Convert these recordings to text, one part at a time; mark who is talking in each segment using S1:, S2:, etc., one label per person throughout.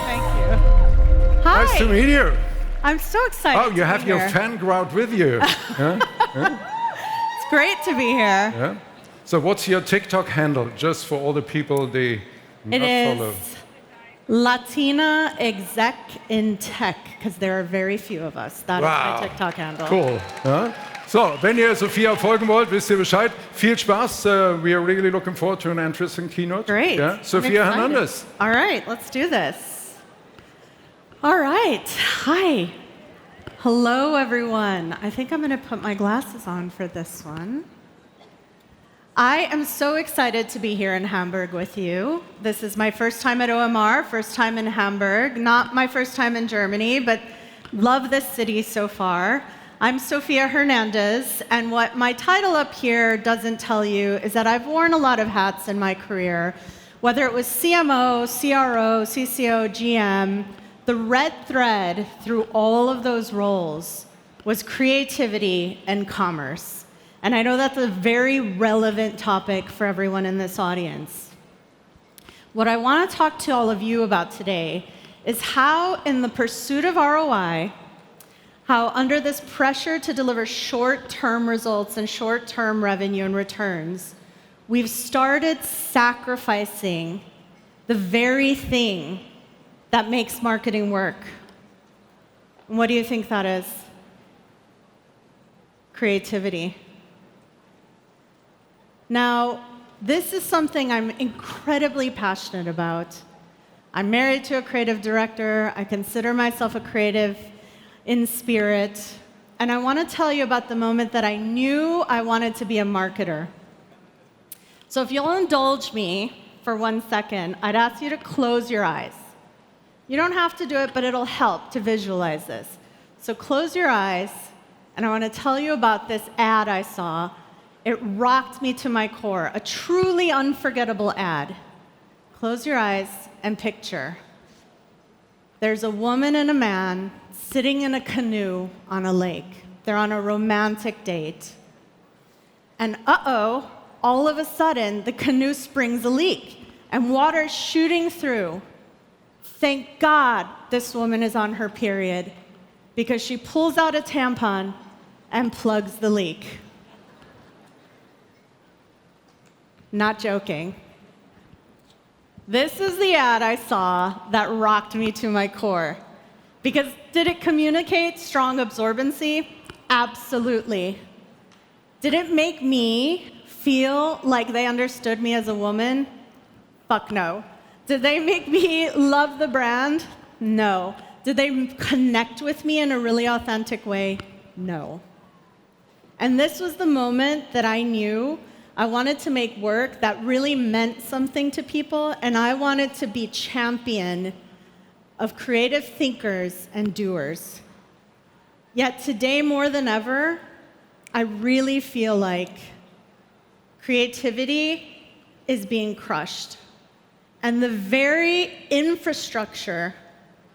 S1: Thank you. Hi.
S2: Nice to meet you.
S1: I'm so excited.
S2: Oh, you have your fan crowd with you.
S1: It's great to be here.
S2: Yeah. So what's your TikTok handle, just for all the people they not follow?
S1: It is Latina Exec in Tech, because there are very few of us. That is my TikTok handle.
S2: Cool. Ja? So, wenn ihr Sophia folgen wollt, wisst ihr Bescheid. Viel Spaß. We are really looking forward to an interesting keynote.
S1: Great.
S2: Yeah? Sophia Hernandez.
S1: All right, let's do this. All right. Hi. Hello, everyone. I think I'm going to put my glasses on for this one. I am so excited to be here in Hamburg with you. This is my first time at OMR, first time in Hamburg, not my first time in Germany, but love this city so far. I'm Sophia Hernandez, and what my title up here doesn't tell you is that I've worn a lot of hats in my career, whether it was CMO, CRO, CCO, GM. The red thread through all of those roles was creativity and commerce. And I know that's a very relevant topic for everyone in this audience. What I want to talk to all of you about today is how, in the pursuit of ROI, how under this pressure to deliver short-term results and short-term revenue and returns, we've started sacrificing the very thing that makes marketing work. And what do you think that is? Creativity. Now, this is something I'm incredibly passionate about. I'm married to a creative director. I consider myself a creative in spirit. And I want to tell you about the moment that I knew I wanted to be a marketer. So if you'll indulge me for 1 second, I'd ask you to close your eyes. You don't have to do it, but it'll help to visualize this. So close your eyes, and I want to tell you about this ad I saw. It rocked me to my core, a truly unforgettable ad. Close your eyes and picture. There's a woman and a man sitting in a canoe on a lake. They're on a romantic date. And all of a sudden, the canoe springs a leak, and water's shooting through. Thank God this woman is on her period, because she pulls out a tampon and plugs the leak. Not joking. This is the ad I saw that rocked me to my core. Because did it communicate strong absorbency? Absolutely. Did it make me feel like they understood me as a woman? Fuck no. Did they make me love the brand? No. Did they connect with me in a really authentic way? No. And this was the moment that I knew I wanted to make work that really meant something to people, and I wanted to be champion of creative thinkers and doers. Yet today, more than ever, I really feel like creativity is being crushed. And the very infrastructure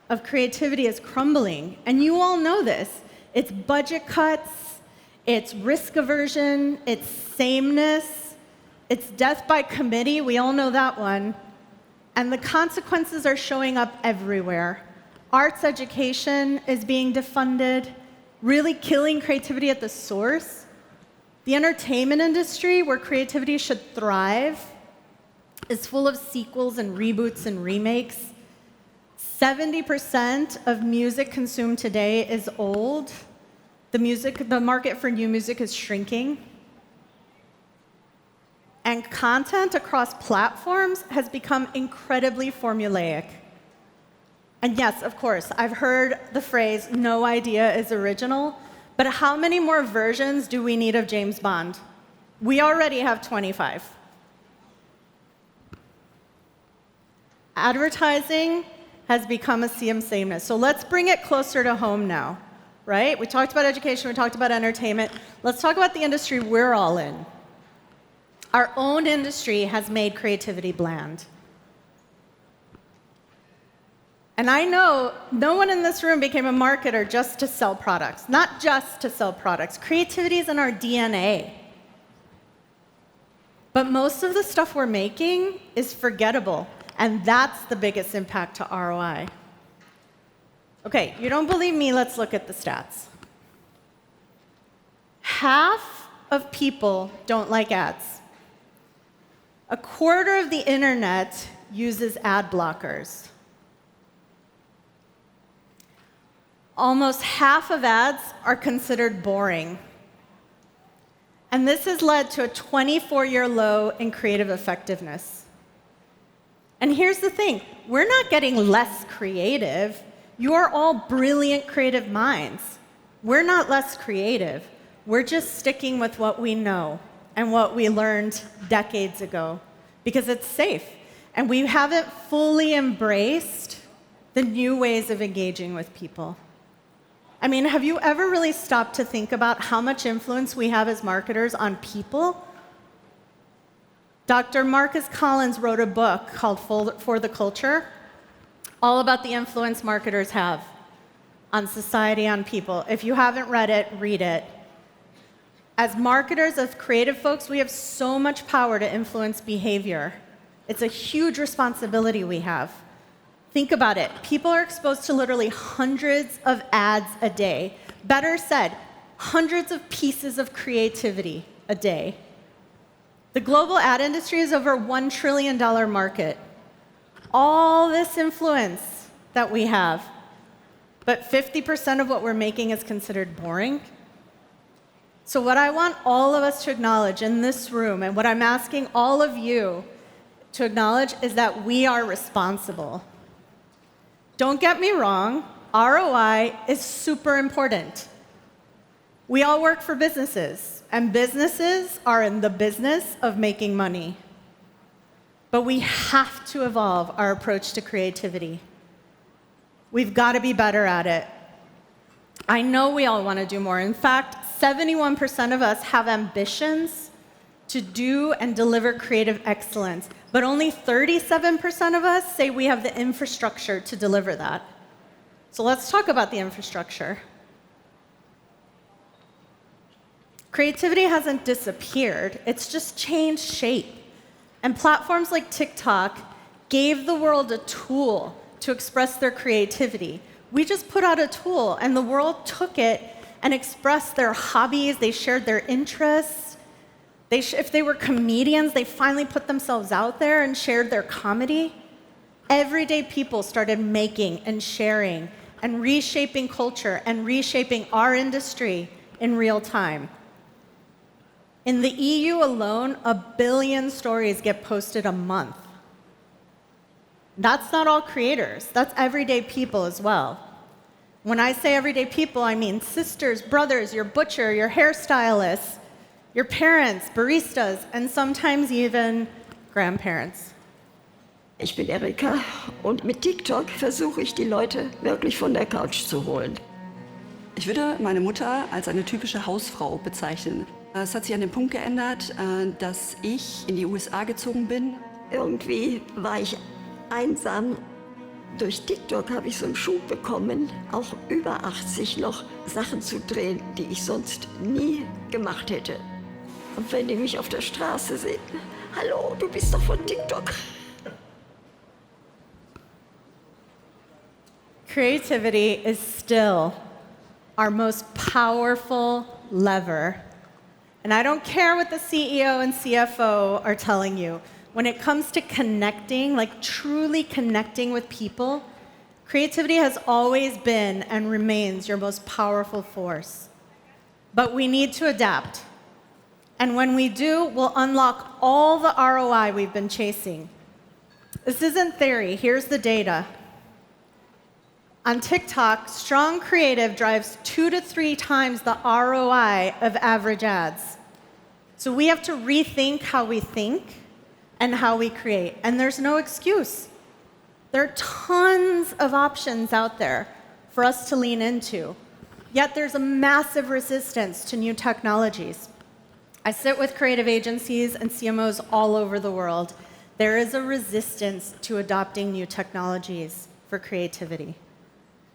S1: of creativity is crumbling. And you all know this. It's budget cuts, it's risk aversion, it's sameness, it's death by committee. We all know that one. And the consequences are showing up everywhere. Arts education is being defunded, really killing creativity at the source. The entertainment industry, where creativity should thrive, is full of sequels and reboots and remakes. 70% of music consumed today is old. The market for new music is shrinking. And content across platforms has become incredibly formulaic. And yes, of course, I've heard the phrase, no idea is original, but how many more versions do we need of James Bond? We already have 25. Advertising has become a sea of sameness. So let's bring it closer to home now, right? We talked about education, we talked about entertainment. Let's talk about the industry we're all in. Our own industry has made creativity bland. And I know no one in this room became a marketer just to sell products. Not just to sell products. Creativity is in our DNA. But most of the stuff we're making is forgettable. And that's the biggest impact to ROI. Okay, you don't believe me? Let's look at the stats. Half of people don't like ads. A quarter of the internet uses ad blockers. Almost half of ads are considered boring. And this has led to a 24-year low in creative effectiveness. And here's the thing, we're not getting less creative. You are all brilliant creative minds. We're not less creative. We're just sticking with what we know and what we learned decades ago because it's safe. And we haven't fully embraced the new ways of engaging with people. I mean, have you ever really stopped to think about how much influence we have as marketers on people? Dr. Marcus Collins wrote a book called For the Culture, all about the influence marketers have on society, on people. If you haven't read it, read it. As marketers, as creative folks, we have so much power to influence behavior. It's a huge responsibility we have. Think about it. People are exposed to literally hundreds of ads a day. Better said, hundreds of pieces of creativity a day. The global ad industry is over a $1 trillion market. All this influence that we have, but 50% of what we're making is considered boring. So what I want all of us to acknowledge in this room, and what I'm asking all of you to acknowledge, is that we are responsible. Don't get me wrong, ROI is super important. We all work for businesses, and businesses are in the business of making money. But we have to evolve our approach to creativity. We've got to be better at it. I know we all want to do more. In fact, 71% of us have ambitions to do and deliver creative excellence, but only 37% of us say we have the infrastructure to deliver that. So let's talk about the infrastructure. Creativity hasn't disappeared, it's just changed shape. And platforms like TikTok gave the world a tool to express their creativity. We just put out a tool, and the world took it and expressed their hobbies, they shared their interests. If they were comedians, they finally put themselves out there and shared their comedy. Everyday people started making and sharing and reshaping culture and reshaping our industry in real time. In the EU alone, 1 billion stories get posted a month. That's not all creators, that's everyday people as well. When I say everyday people, I mean sisters, brothers, your butcher, your hairstylist, your parents, baristas, and sometimes even grandparents.
S3: Ich bin Erika und mit TikTok versuche ich, die Leute wirklich von der Couch zu holen.
S4: Ich würde meine Mutter als eine typische Hausfrau bezeichnen. Es hat sich an dem Punkt geändert, dass ich in die USA gezogen bin.
S3: Irgendwie war ich einsam. Durch TikTok habe ich so einen Schub bekommen, auch über 80 noch Sachen zu drehen, die ich sonst nie gemacht hätte. Und wenn die mich auf der Straße sehen, hallo, du bist doch von TikTok.
S1: Creativity is still our most powerful lever. And I don't care what the CEO and CFO are telling you. When it comes to connecting, like truly connecting with people, creativity has always been and remains your most powerful force. But we need to adapt. And when we do, we'll unlock all the ROI we've been chasing. This isn't theory. Here's the data. On TikTok, strong creative drives 2 to 3 times the ROI of average ads. So we have to rethink how we think and how we create. And there's no excuse. There are tons of options out there for us to lean into. Yet there's a massive resistance to new technologies. I sit with creative agencies and CMOs all over the world. There is a resistance to adopting new technologies for creativity.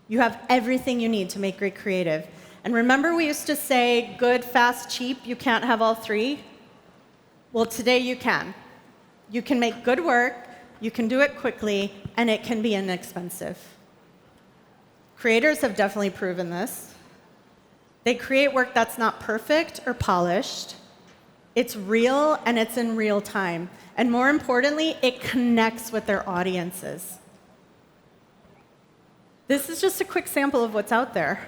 S1: You have everything you need to make great creative. And remember we used to say, good, fast, cheap, you can't have all three? Well, today you can. You can make good work you can do it quickly, and it can be inexpensive. Creators have definitely proven this. They create work that's not perfect or polished. It's real, and it's in real time. And more importantly, it connects with their audiences. This is just a quick sample of what's out there.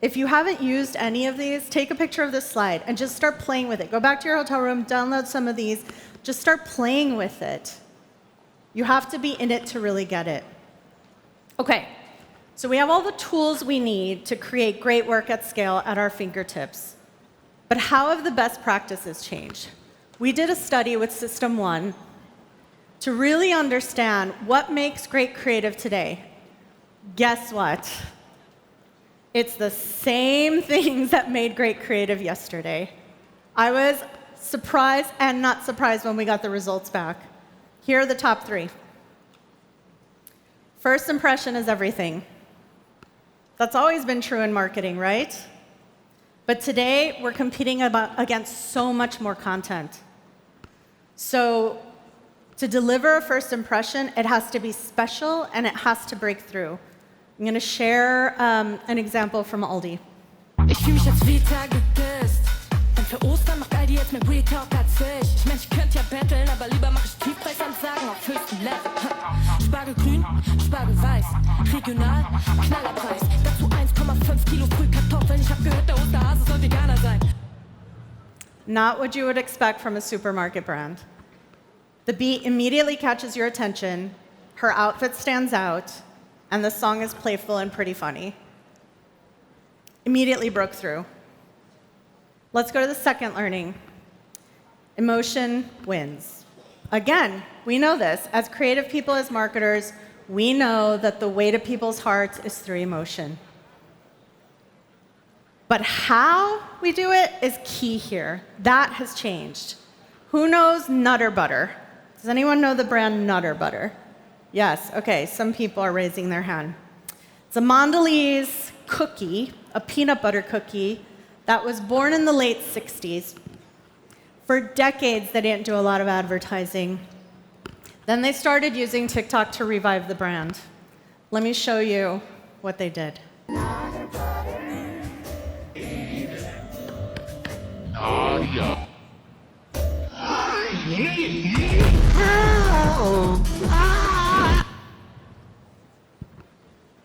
S1: If you haven't used any of these, take a picture of this slide and just start playing with it. Go back to your hotel room, download some of these, just start playing with it. You have to be in it to really get it. Okay, so we have all the tools we need to create great work at scale at our fingertips. But how have the best practices changed? We did a study with System 1 to really understand what makes great creative today. Guess what? It's the same things that made great creative yesterday. I was surprised and not surprised when we got the results back. Here are the top 3. First impression is everything. That's always been true in marketing, right? But today, we're competing against so much more content. So to deliver a first impression, it has to be special and it has to break through. I'm going to share an example from Aldi.
S5: Ich fühl mich als Vita gedisst. Denn für Ostern macht Aldi jetzt mit Real Talk Platzisch. Ich mein, ich könnte ja betteln, aber lieber mach ich Tiefpreisansagen auf höchstem Level. Spargelgrün, Spargelweiß, regional, Knallerpreis. Dazu 1,5 Kilo Frühkartoffeln. Ich hab gehört, der Osterhase soll Veganer sein.
S1: Not what you would expect from a supermarket brand. The beat immediately catches your attention, her outfit stands out, and the song is playful and pretty funny. Immediately broke through. Let's go to the second learning. Emotion wins. Again, we know this. As creative people, as marketers, we know that the way to people's hearts is through emotion. But how we do it is key here. That has changed. Who knows Nutter Butter? Does anyone know the brand Nutter Butter? Yes, okay, some people are raising their hand. It's a Mondelez cookie, a peanut butter cookie, that was born in the late 60s. For decades, they didn't do a lot of advertising. Then they started using TikTok to revive the brand. Let me show you what they did.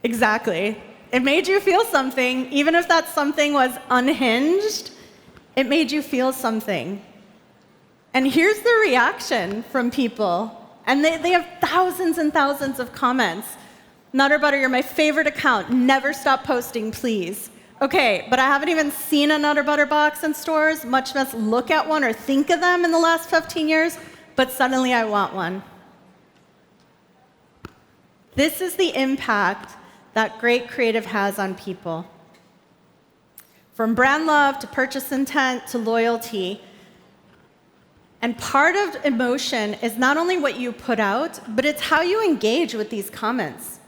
S1: Exactly. It made you feel something, even if that something was unhinged, it made you feel something. And here's the reaction from people. And they have thousands and thousands of comments. Nutter Butter, you're my favorite account. Never stop posting, please. Okay, but I haven't even seen a Nutter Butter box in stores, much less look at one or think of them in the last 15 years, but suddenly I want one. This is the impact that great creative has on people. From brand love to purchase intent to loyalty. And part of emotion is not only what you put out, but it's how you engage with these comments.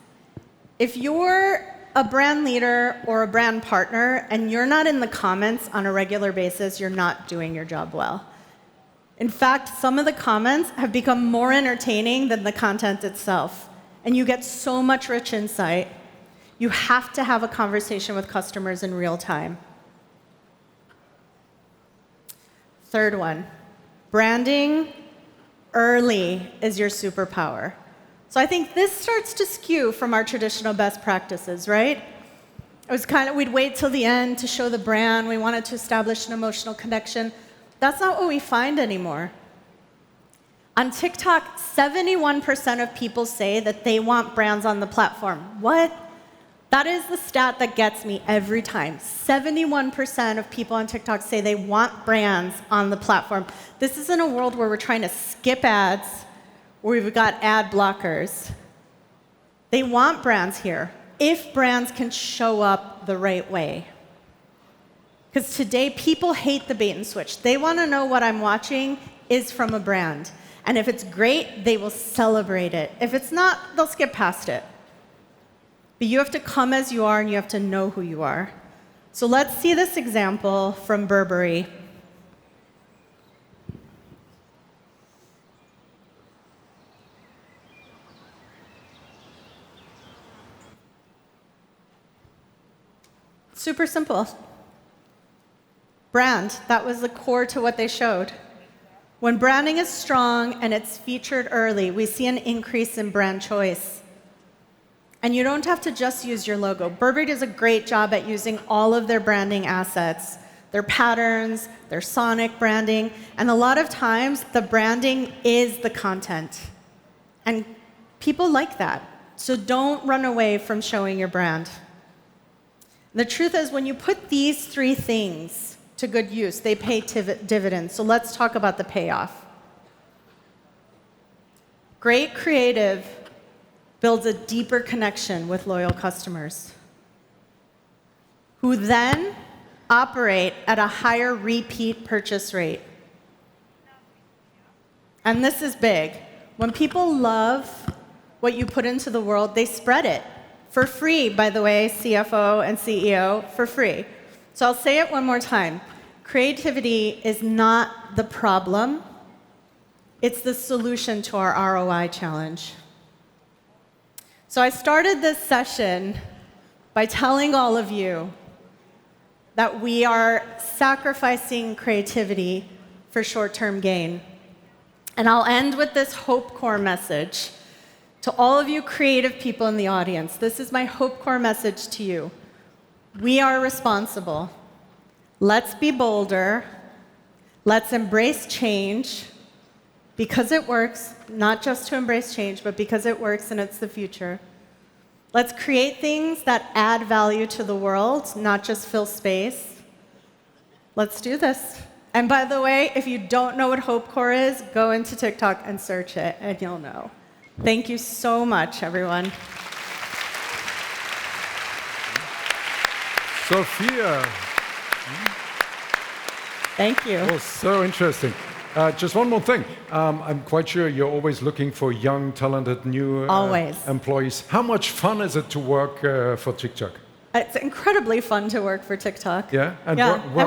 S1: If you're a brand leader or a brand partner and you're not in the comments on a regular basis, you're not doing your job well. In fact, some of the comments have become more entertaining than the content itself. And you get so much rich insight. You have to have a conversation with customers in real time. Third one, branding early is your superpower. So I think this starts to skew from our traditional best practices, right? It was we'd wait till the end to show the brand. We wanted to establish an emotional connection. That's not what we find anymore. On TikTok, 71% of people say that they want brands on the platform. What? That is the stat that gets me every time. 71% of people on TikTok say they want brands on the platform. This is in a world where we're trying to skip ads, where we've got ad blockers. They want brands here, if brands can show up the right way. Because today, people hate the bait and switch. They want to know what I'm watching is from a brand. And if it's great, they will celebrate it. If it's not, they'll skip past it. But you have to come as you are, and you have to know who you are. So let's see this example from Burberry. Super simple. Brand, that was the core to what they showed. When branding is strong and it's featured early, we see an increase in brand choice. And you don't have to just use your logo. Burberry does a great job at using all of their branding assets, their patterns, their sonic branding, and a lot of times the branding is the content. And people like that. So don't run away from showing your brand. The truth is, when you put these three things to good use, they pay dividends. So let's talk about the payoff. Great creative builds a deeper connection with loyal customers, who then operate at a higher repeat purchase rate. And this is big. When people love what you put into the world, they spread it. For free, by the way, CFO and CEO, for free. So I'll say it one more time. Creativity is not the problem. It's the solution to our ROI challenge. So I started this session by telling all of you that we are sacrificing creativity for short-term gain. And I'll end with this Hope Core message. To all of you creative people in the audience, this is my Hope Core message to you. We are responsible. Let's be bolder. Let's embrace change because it works, not just to embrace change, but because it works and it's the future. Let's create things that add value to the world, not just fill space. Let's do this. And by the way, if you don't know what Hope Core is, go into TikTok and search it, and you'll know. Thank you so much, everyone.
S2: Sophia.
S1: Thank you.
S2: Oh, so interesting. Just one more thing. I'm quite sure you're always looking for young, talented, new employees. How much fun is it to work for TikTok?
S1: It's incredibly fun to work for TikTok.
S2: Yeah?
S1: And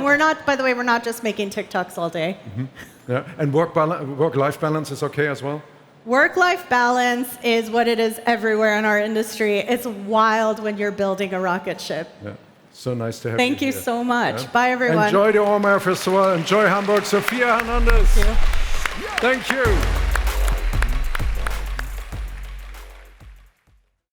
S1: we're not, by the way, we're not just making TikToks all day.
S2: Mm-hmm. Yeah. And work-life balance is okay as well?
S1: Work-life balance is what it is everywhere in our industry. It's wild when you're building a rocket ship.
S2: Yeah. So nice to have you.
S1: Thank you so much. Yeah. Bye, everyone.
S2: Enjoy the Ormar Festival. Enjoy Hamburg. Sophia Hernandez.
S1: Thank you.
S2: Thank you.